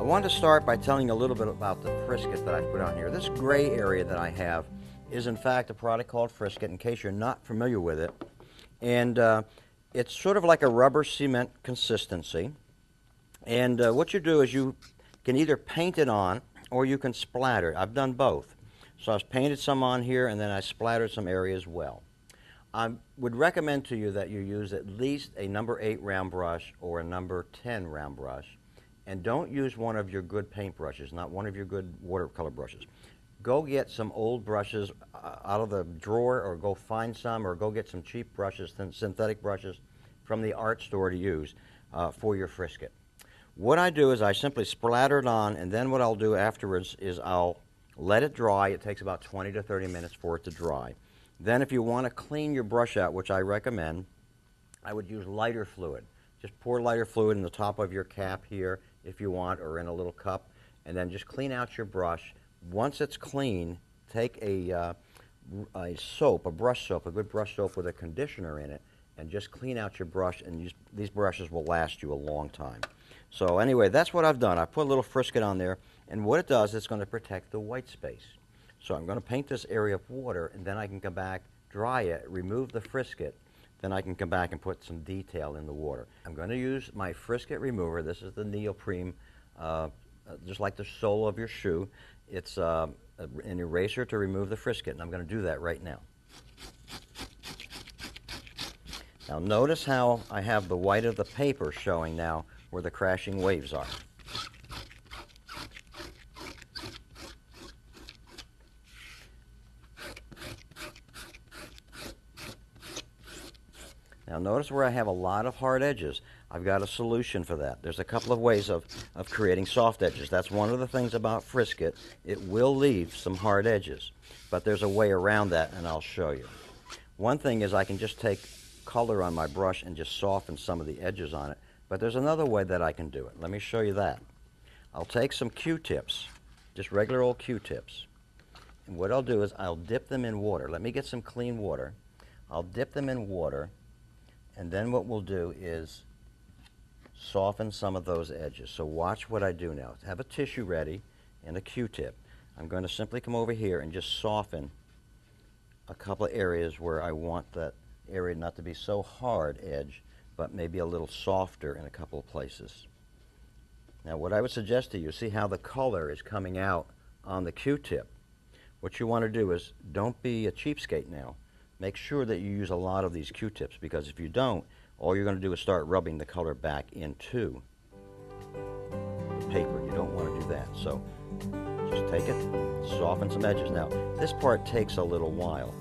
wanted to start by telling you a little bit about the Frisket that I put on here. This gray area that I have is in fact a product called Frisket, in case you're not familiar with it. And it's sort of like a rubber cement consistency. And what you do is you can either paint it on or you can splatter it. I've done both. So I've painted some on here and then I splattered some areas well. I would recommend to you that you use at least a number 8 round brush or a number 10 round brush. And don't use one of your good paint brushes, not one of your good watercolor brushes. Go get some old brushes out of the drawer, or go find some, or go get some cheap brushes, synthetic brushes from the art store to use for your Frisket. What I do is I simply splatter it on, and then what I'll do afterwards is I'll let it dry. It takes about 20 to 30 minutes for it to dry. Then if you want to clean your brush out, which I recommend, I would use lighter fluid. Just pour lighter fluid in the top of your cap here if you want, or in a little cup, and then just clean out your brush. Once it's clean, take a soap, a brush soap, a good brush soap with a conditioner in it, and just clean out your brush, and these brushes will last you a long time. So anyway, that's what I've done. I put a little Frisket on there, and what it does, it's going to protect the white space. So I'm going to paint this area of water, and then I can come back, dry it, remove the Frisket, then I can come back and put some detail in the water. I'm going to use my Frisket Remover. This is the neoprene, just like the sole of your shoe. It's an eraser to remove the Frisket, and I'm going to do that right now. Now notice how I have the white of the paper showing now where the crashing waves are. Now notice where I have a lot of hard edges. I've got a solution for that. There's a couple of ways of creating soft edges. That's one of the things about Frisket. It will leave some hard edges, but there's a way around that, and I'll show you. One thing is I can just take color on my brush and just soften some of the edges on it, but there's another way that I can do it. Let me show you that. I'll take some Q-tips, just regular old Q-tips, and what I'll do is I'll dip them in water. Let me get some clean water. I'll dip them in water, and then what we'll do is soften some of those edges. So watch what I do now. Have a tissue ready and a Q-tip. I'm going to simply come over here and just soften a couple of areas where I want that area not to be so hard edge, but maybe a little softer in a couple of places. Now what I would suggest to you, see how the color is coming out on the Q-tip. What you want to do is, don't be a cheapskate now. Make sure that you use a lot of these Q-tips, because if you don't, all you're going to do is start rubbing the color back into the paper. You don't want to do that. So just take it, soften some edges. Now, this part takes a little while.